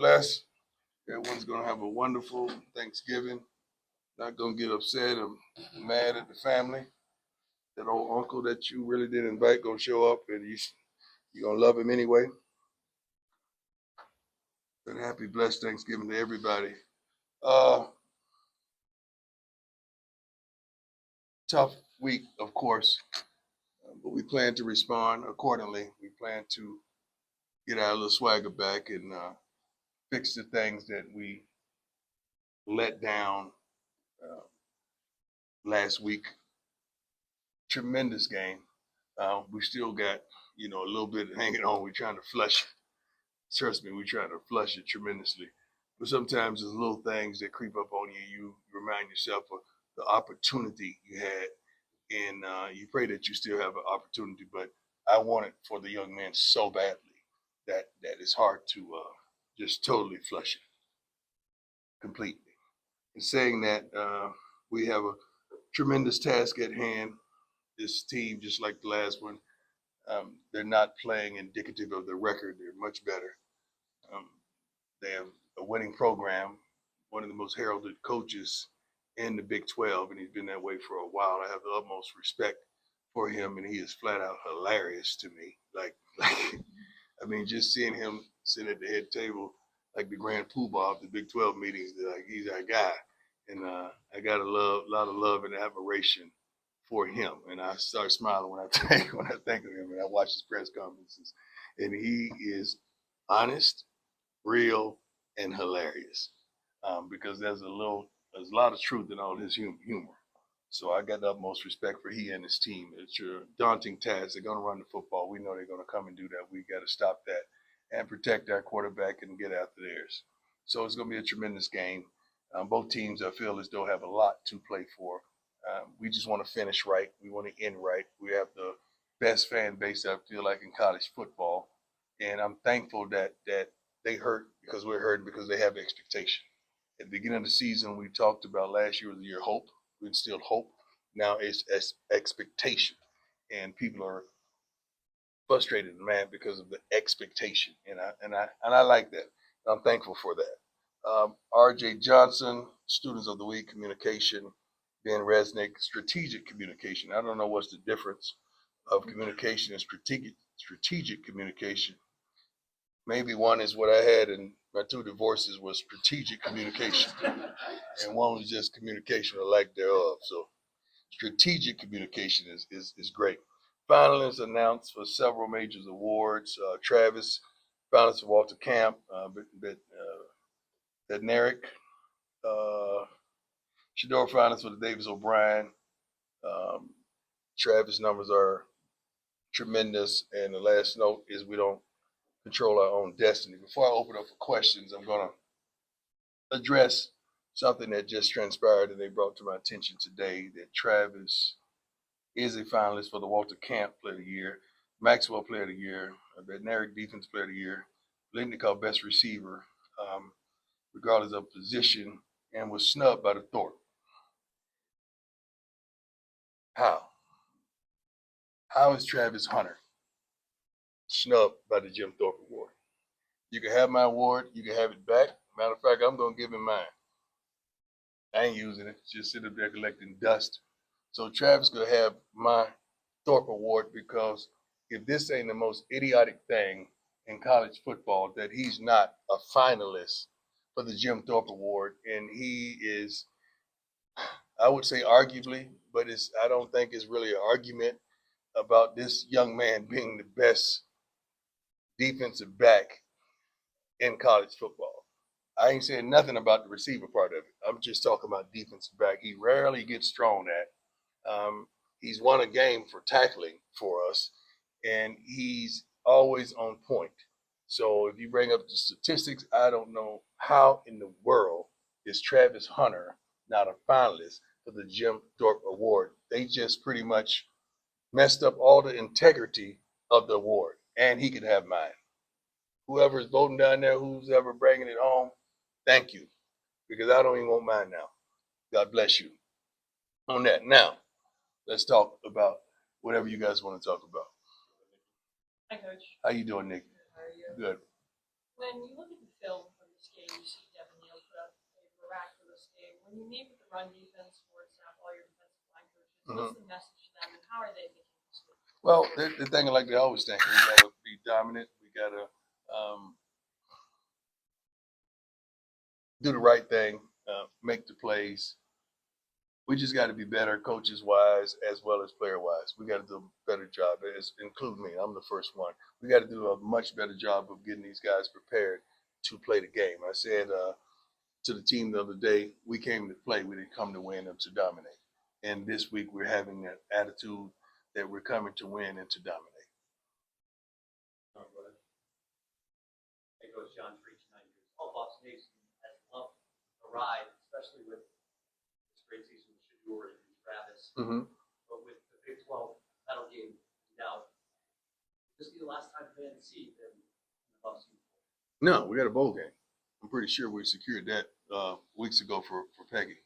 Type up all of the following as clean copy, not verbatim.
blessed. Everyone's going to have a wonderful Thanksgiving. Not going to get upset or mad at the family. That old uncle that you really didn't invite going to show up, and you're going to love him anyway. But happy, blessed Thanksgiving to everybody. Tough week, of course, but we plan to respond accordingly. We plan to get our little swagger back and fix the things that we let down last week. Tremendous game. We still got, a little bit hanging on. We're trying to flush it. Trust me, we're trying to flush it tremendously. But sometimes there's little things that creep up on you. You remind yourself of the opportunity you had, and you pray that you still have an opportunity. But I want it for the young man so badly that it's hard to just totally flush it completely. In saying that, we have a tremendous task at hand. This team, just like the last one, they're not playing indicative of their record. They're much better. They have a winning program, one of the most heralded coaches in the Big 12, and he's been that way for a while. I have the utmost respect for him, and he is flat out hilarious to me. I mean, just seeing him sit at the head table like the grand poobah of the Big 12 meetings, like he's our guy. And I got a lot of love and admiration for him. And I start smiling when I think of him and I watch his press conferences. And he is honest, real, and hilarious, because there's a lot of truth in all his humor. So I got the utmost respect for he and his team. It's a daunting task. They're going to run the football. We know they're going to come and do that. We got to stop that and protect our quarterback and get after theirs. So it's going to be a tremendous game. Both teams, I feel as though, have a lot to play for. We just want to finish right. We want to end right. We have the best fan base, I feel like, in college football. And I'm thankful that they hurt because we're hurting because they have expectation. At the beginning of the season, we talked about last year was the year of hope. We instilled hope. Now it's expectation. And people are frustrated and mad because of the expectation. And I like that. I'm thankful for that. R.J. Johnson, Students of the Week, Communication. Ben Resnick, Strategic Communication. I don't know what's the difference of communication and strategic communication. Maybe one is what I had in my 2 divorces was strategic communication, and one was just communication or lack thereof. So strategic communication is great. Finalists announced for several major awards. Travis, finalist for Walter Camp, Bednarik, Shedeur finalist for the Davis O'Brien. Travis' numbers are tremendous, and the last note is we don't control our own destiny. Before I open up for questions, I'm going to address something that just transpired and they brought to my attention today, that Travis is a finalist for the Walter Camp Player of the Year, Maxwell Player of the Year, Bednarik Defense Player of the Year, Litnikov Best Receiver, regardless of position, and was snubbed by the Thorpe. How is Travis Hunter snubbed by the Jim Thorpe Award? You can have my award. You can have it back. Matter of fact, I'm going to give him mine. I ain't using it. Just sit up there collecting dust. So Travis could have my Thorpe Award, because if this ain't the most idiotic thing in college football, that he's not a finalist for the Jim Thorpe Award, and he is, I would say arguably, but I don't think it's really an argument about this young man being the best defensive back in college football. I ain't saying nothing about the receiver part of it. I'm just talking about defensive back. He rarely gets thrown at. He's won a game for tackling for us, and he's always on point. So if you bring up the statistics, I don't know how in the world is Travis Hunter not a finalist for the Jim Thorpe Award. They just pretty much messed up all the integrity of the award, and he could have mine. Whoever is voting down there, who's ever bringing it home, thank you, because I don't even want mine now. God bless you. On that, now, let's talk about whatever you guys want to talk about. Hi, Coach. How you doing, Nick? How are you? Good. When you look at the film from When you meet with the run defense, sports staff, all your defensive line coaches, what's the message to them, and how are they thinking this week? Well, they're thinking like they always think. We got to be dominant. We got to do the right thing, make the plays. We just got to be better, coaches wise as well as player wise. We got to do a better job, including me. I'm the first one. We got to do a much better job of getting these guys prepared to play the game. I said to the team the other day, we came to play. We didn't come to win or to dominate. And this week we're having that attitude that we're coming to win and to dominate. Hey, Coach John, for each 9 years, all Fox Nation has loved the ride, especially with this great season with Shedeur and Travis. Mm-hmm. But with the Big 12 title game now, this will be the last time fans see them in the Bucs uniform. No, we got a bowl game. I'm pretty sure we secured that weeks ago for Peggy.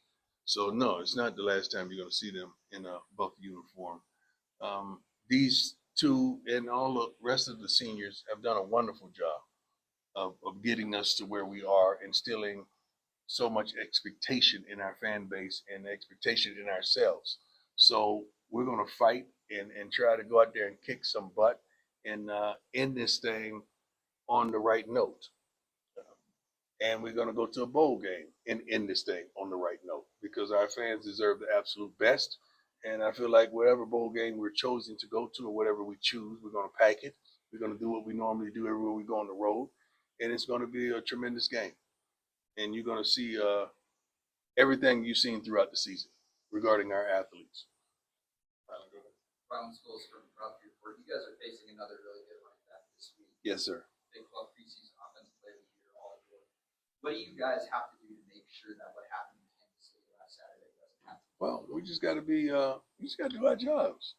So, no, it's not the last time you're going to see them in a Buck uniform. These two and all the rest of the seniors have done a wonderful job of getting us to where we are, instilling so much expectation in our fan base and expectation in ourselves. So we're going to fight and try to go out there and kick some butt and end this thing on the right note. And we're going to go to a bowl game and end this thing on the right note because our fans deserve the absolute best. And I feel like whatever bowl game we're chosen to go to or whatever we choose, we're going to pack it. We're going to do what we normally do everywhere we go on the road. And it's going to be a tremendous game. And you're going to see everything you've seen throughout the season regarding our athletes. Brown schools from Rough Report. You guys are facing another really good running back this week. Yes, sir. Big 12 preseason offensive player of the year, all year. What do you guys have to do to make sure that what happened in Kansas City last Saturday doesn't happen? Well, we just got to be, we just got to do our jobs.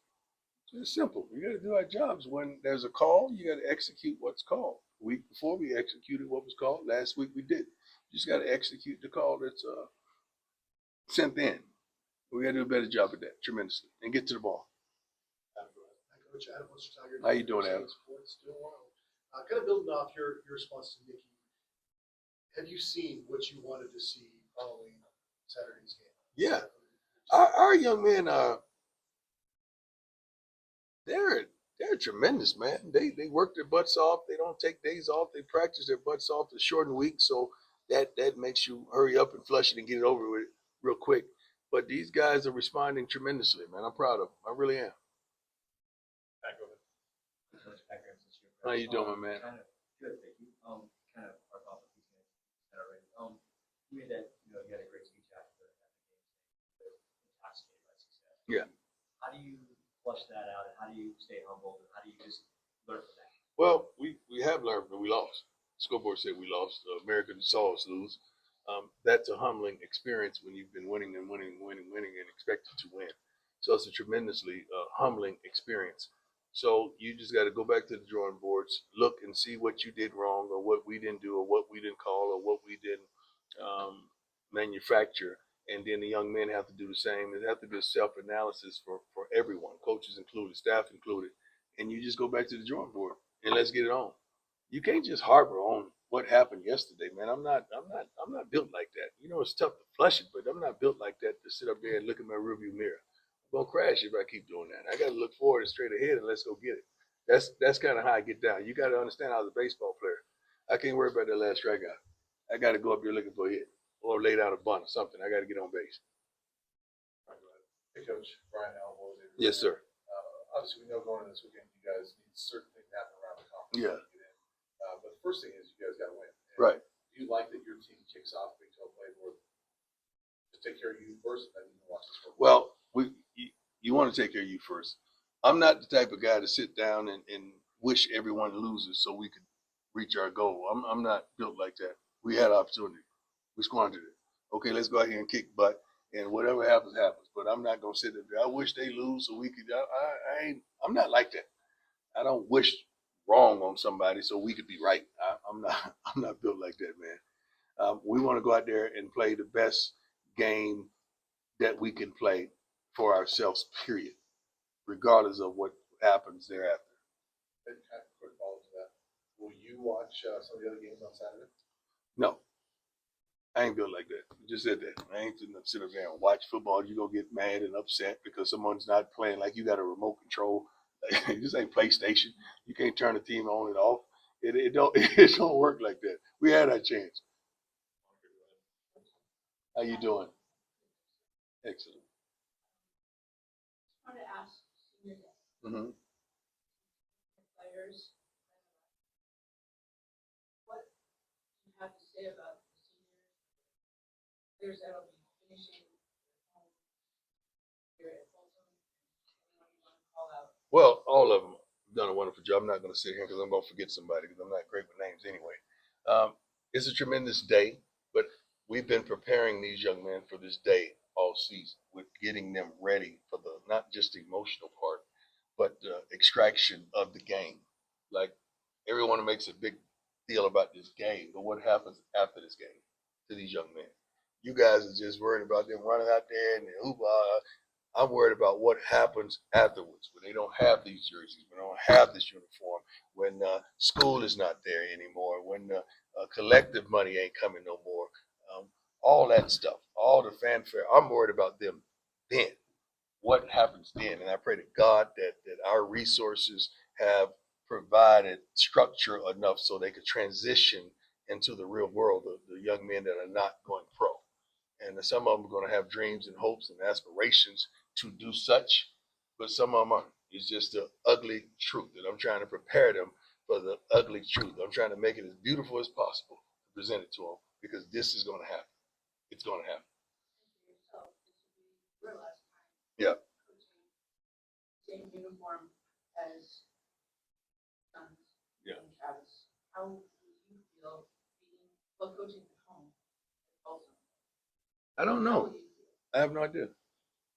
It's simple. We got to do our jobs. When there's a call, you got to execute what's called. The week before, we executed what was called. Last week, we did. You just got to execute the call that's sent in. We got to do a better job of that tremendously and get to the ball. Coach Adam, what's your tiger? How you doing, Adam? Sports, doing well. Kind of building off your response to Nikki. Have you seen what you wanted to see following Saturday's game? Yeah, our young men are they're tremendous, man. They work their butts off. They don't take days off. They practice their butts off the shortened week, so that makes you hurry up and flush it and get it over with real quick. But these guys are responding tremendously, man. I'm proud of them. I really am. How you doing, my man? Kind of good, thank you. Kind of our thoughts on these guys already. You made that, you had a great speech after the game, intoxicated by success. Yeah. How do you flush that out, and how do you stay humble, and how do you just learn from that? Well, we have learned, but we lost. The scoreboard said we lost. America saw us lose. That's a humbling experience when you've been winning and winning and expected to win. So it's a tremendously humbling experience. So you just got to go back to the drawing boards, look and see what you did wrong or what we didn't do or what we didn't call or what we didn't manufacture. And then the young men have to do the same. It has to be a self-analysis for everyone, coaches included, staff included. And you just go back to the drawing board and let's get it on. You can't just harbor on what happened yesterday, man. I'm not built like that. You know, it's tough to flush it, but I'm not built like that to sit up there and look at my rearview mirror. I'm gonna crash if I keep doing that. I gotta look forward and straight ahead and let's go get it. That's kind of how I get down. You gotta understand I was a baseball player. I can't worry about that last strikeout. I gotta go up there looking for a hit or lay down a bunt or something. I gotta get on base. Hey, Coach, Brian Alvo. Yes, sir. Obviously, we know going into this weekend, you guys need certain things to happen around the conference. Yeah. To get in. But the first thing is you guys got to win. And Right. Do you like that your team kicks off Big 12 play or just take care of you first and then you can watch this? Well, you want to take care of you first. I'm not the type of guy to sit down and wish everyone loses so we could reach our goal. I'm not built like that. We had opportunity. We squandered it. Okay, let's go out here and kick butt, and whatever happens, happens. But I'm not gonna sit there. I wish they lose so we could. I'm not like that. I don't wish wrong on somebody so we could be right. I'm not built like that, man. We want to go out there and play the best game that we can play for ourselves, period, regardless of what happens thereafter. And kind of quick follow to that. Will you watch some of the other games on Saturday? No, I ain't built like that. Just said that. I ain't gonna sit up there and watch football. You gonna get mad and upset because someone's not playing like you got a remote control. This ain't PlayStation. You can't turn the team on and off. It don't it don't work like that. We had our chance. How you doing? Excellent. I wanted to ask senior day Mm-hmm. players, what do you have to say about the seniors, players that'll be finishing home here at Folsom? Anyone you want to call out? Well, all of them have done a wonderful job. I'm not going to sit here because I'm going to forget somebody because I'm not great with names anyway. It's a tremendous day, but we've been preparing these young men for this day all season with getting them ready for the not just the emotional part, but the extraction of the game. Like everyone makes a big deal about this game, but what happens after this game to these young men? You guys are just worried about them running out there and hoop. I'm worried about what happens afterwards when they don't have these jerseys, when they don't have this uniform, when school is not there anymore, when collective money ain't coming no more. Um, all that stuff, all the fanfare. I'm worried about them then. What happens then? And I pray to God that our resources have provided structure enough so they could transition into the real world, the young men that are not going pro. And some of them are going to have dreams and hopes and aspirations to do such, but some of them aren't. It's just the ugly truth, and I'm trying to prepare them for the ugly truth. I'm trying to make it as beautiful as possible to present it to them because this is going to happen. It's going to happen. For yourself, this will be your last time Yeah. coaching same uniform as Sons Yeah. and Travis. How do you feel coaching at home also? I don't How know. will you feel? I have no idea.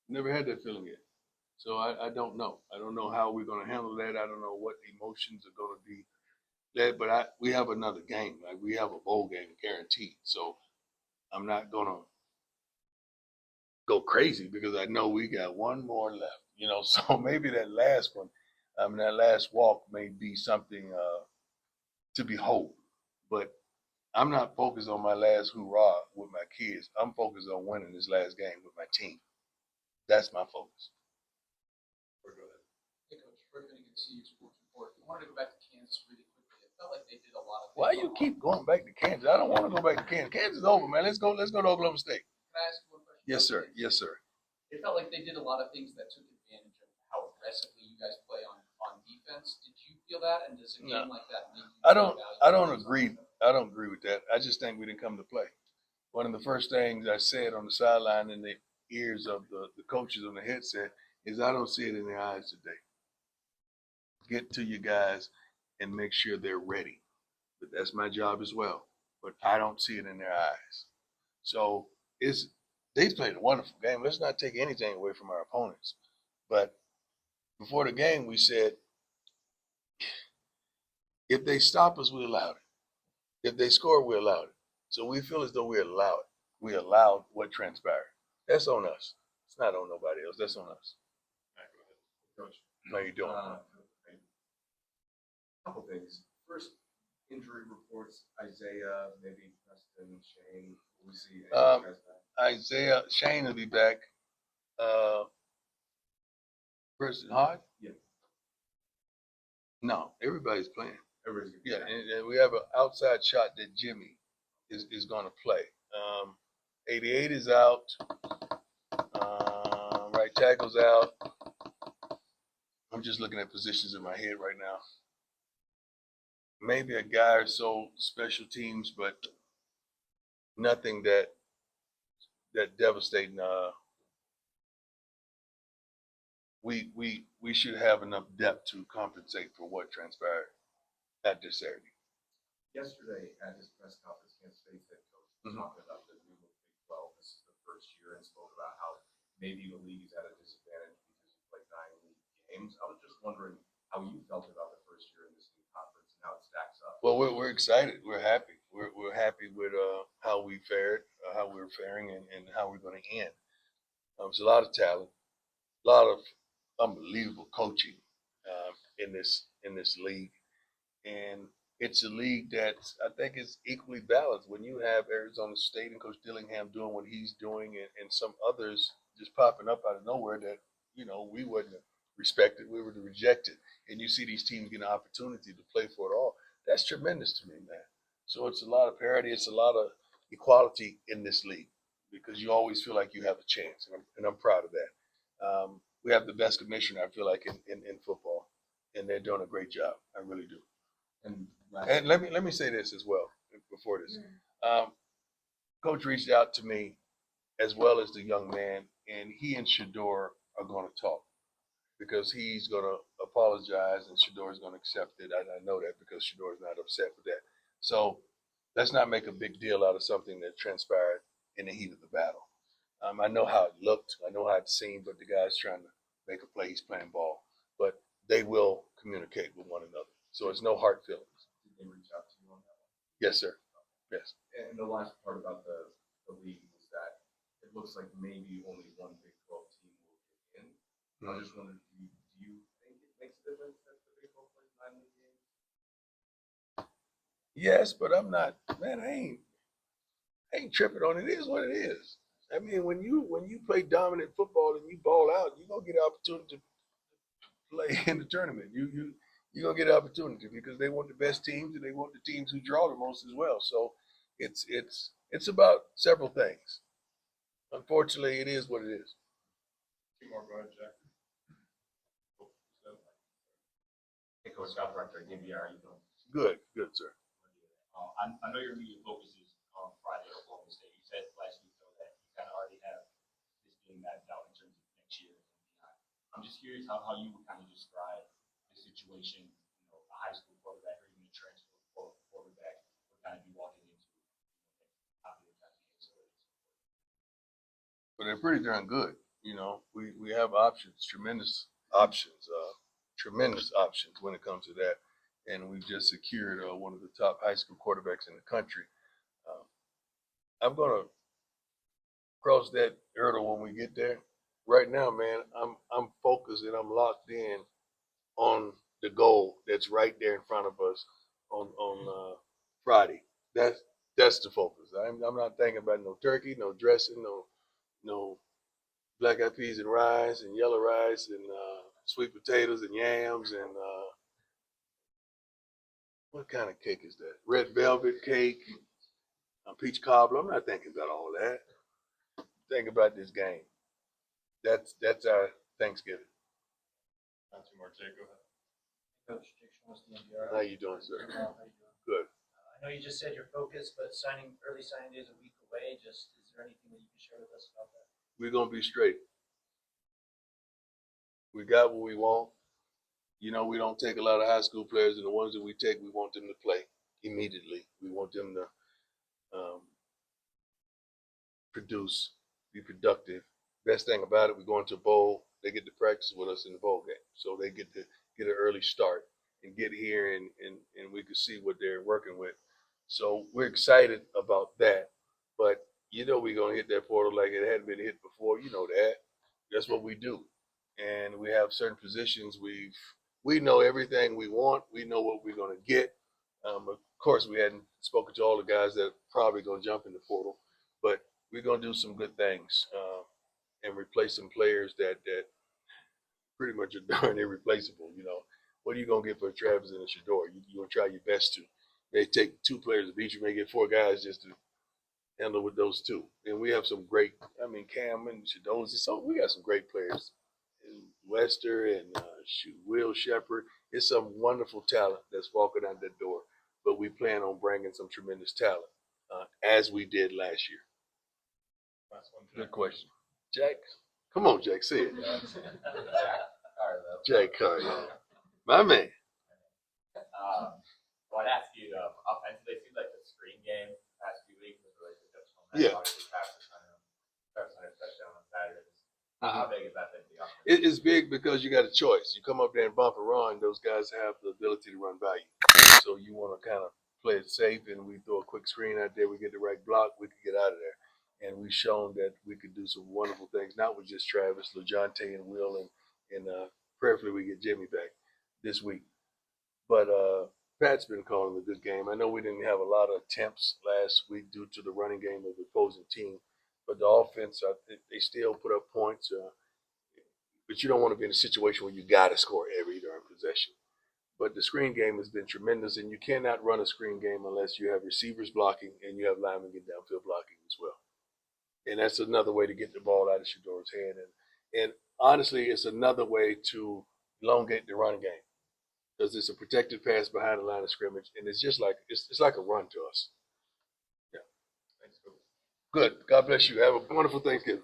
Never had that feeling yet. So I don't know. I don't know how we're going to handle that. I don't know what emotions are going to be there. But we have another game. Like we have a bowl game guaranteed. So I'm not going to go crazy because I know we got one more left. So maybe that last one, that last walk may be something to behold. But I'm not focused on my last hoorah with my kids. I'm focused on winning this last game with my team. That's my focus. Hey, Coach, we're going to get to you sports report. I wanted to go back to Kansas really quickly. It felt like they did a lot of things. Why you keep going back to Kansas? I don't want to go back to Kansas. Kansas is over, man. Let's go to Oklahoma State. Can I ask you one question? Yes, sir. Yes, sir. It felt like they did a lot of things that took advantage of how aggressively you guys play on defense. Did you feel that? And does a game like that make you I don't agree. agree. I don't agree with that. I just think we didn't come to play. One of the first things I said on the sideline in the ears of the coaches on the headset is I don't see it in their eyes today. Get to you guys and make sure they're ready. But that's my job as well. But I don't see it in their eyes. So they played a wonderful game. Let's not take anything away from our opponents. But before the game, we said, if they stop us, we allowed it. If they score, we allowed it. So we feel as though we allowed it. We allowed what transpired. That's on us. It's not on nobody else. That's on us. Coach, How you doing? couple things. First, injury reports, Isaiah, maybe Preston, Shane, Lucy, and you guys back. Isaiah, Shane will be back. Preston Hart? Yeah. No, everybody's playing. Everybody's good. Yeah, and we have an outside shot that Jimmy is going to play. 88 is out. Right tackle's out. I'm just looking at positions in my head right now. Maybe a guy or so special teams, but nothing that devastating. We should have enough depth to compensate for what transpired at this Saturday. Yesterday at his press conference, Kansas State's head coach was talking about the new Big 12. This is the first year, and spoke about how maybe the league is at a disadvantage because you play 9 league games. I was just wondering how you felt about the first year in this new conference and how it stacks up. Well, we're excited. We're happy. We're happy with how we fared, how we're faring, and how we're going to end. There's a lot of talent, a lot of unbelievable coaching in this league, and it's a league that I think is equally balanced. When you have Arizona State and Coach Dillingham doing what he's doing, and some others just popping up out of nowhere that we wouldn't have respected, we would have rejected, and you see these teams get an opportunity to play for it all. That's tremendous to me, man. So it's a lot of parity. It's a lot of equality in this league because you always feel like you have a chance, and I'm proud of that. We have the best commissioner, I feel like, in football, and they're doing a great job. I really do. And And let me say this as well before this. Coach reached out to me as well as the young man, and he and Shedeur are going to talk because he's going to apologize and Shedeur is going to accept it. I know that because Shedeur is not upset with that. So let's not make a big deal out of something that transpired in the heat of the battle. I know how it looked. I know how it seemed, but the guy's trying to make a play. He's playing ball. But they will communicate with one another. So it's no hard feelings. did they reach out to you on that one? Yes, sir. Yes. And the last part about the league was that it looks like maybe only one Big 12 team will get in. I just wondered, do you think it makes a difference that the Big 12 plays 9 league games? Yes, but I'm not, man, I ain't tripping on it. It is what it is. I mean, when you play dominant football and you ball out, you're gonna get an opportunity to play in the tournament. You're gonna get an opportunity because they want the best teams and they want the teams who draw the most as well. So it's about several things. Unfortunately, it is what it is. Two more, go ahead, Jack. Hey, Coach Scott Proctor, DBR, how you doing? Good, sir. I know your immediate focus is on Friday, Oklahoma State. You said last week, though, that you kind of already have this being mapped out in terms of next year and beyond. I'm just curious how you would kind of describe the situation, a high school quarterback or even a transfer quarterback would kind of be walking into after the game. But they're pretty darn good. We have options, tremendous options when it comes to that. And we've just secured one of the top high school quarterbacks in the country. I'm gonna cross that hurdle when we get there. Right now, man, I'm focused and I'm locked in on the goal that's right there in front of us on Friday. That's the focus. I'm not thinking about no turkey, no dressing, no black eyed peas and rice and yellow rice and sweet potatoes and yams and what kind of cake is that? Red velvet cake, peach cobbler. I'm not thinking about all that. Think about this game. That's our Thanksgiving. Not two more, Jake, go ahead. Coach Jake Schwartz, the NBR. How you doing, sir? How you doing? Good. I know you just said your focus, but early signing day is a week away. Is there anything that you can share with us about that? We're gonna be straight. We got what we want. We don't take a lot of high school players, and the ones that we take, we want them to play immediately. We want them to produce, be productive. Best thing about it, we go into a bowl, they get to practice with us in the bowl game. So they get to get an early start and get here and we can see what they're working with. So we're excited about that. But we're going to hit that portal like it hadn't been hit before. You know that. That's what we do. And we have certain positions we know everything we want. We know what we're going to get. Of course, we hadn't spoken to all the guys that are probably going to jump in the portal. But we're going to do some good things and replace some players that pretty much are darn irreplaceable. What are you going to get for Travis and a Shedeur? You're going to try your best to. They take 2 players of each. You may get 4 guys just to handle with those 2. And we have some great, Cam and Shedeur. So we got some great players. And Wester and Will Shepard. It's some wonderful talent that's walking out that door. But we plan on bringing some tremendous talent as we did last year. Last one, Jack. Good question. Jack? Come on, Jack. Say it. Jack Carter. My man. Well, I'd ask you, offensively, it seems like the screen game the past few weeks was really successful. Yeah. Obviously, Travis Hunter touchdown on Saturday. How big is that thing for the offense? It's big because you got a choice. You come up there and bump and run, those guys have the ability to run by you. So you want to kind of play it safe, and we throw a quick screen out there. We get the right block, we can get out of there. And we've shown that we could do some wonderful things, not with just Travis, LaJonte, and Will, and prayerfully we get Jimmy back this week. But Pat's been calling a good game. I know we didn't have a lot of attempts last week due to the running game of the opposing team, but the offense, I think they still put up points. But you don't want to be in a situation where you got to score every darn possession. But the screen game has been tremendous, and you cannot run a screen game unless you have receivers blocking and you have linemen getting downfield blocking as well. And that's another way to get the ball out of Shedeur's hand. And honestly, it's another way to elongate the running game because it's a protected pass behind the line of scrimmage, and it's just like it's like a run to us. Yeah. Thanks, Coach. Good. God bless you. Have a wonderful Thanksgiving.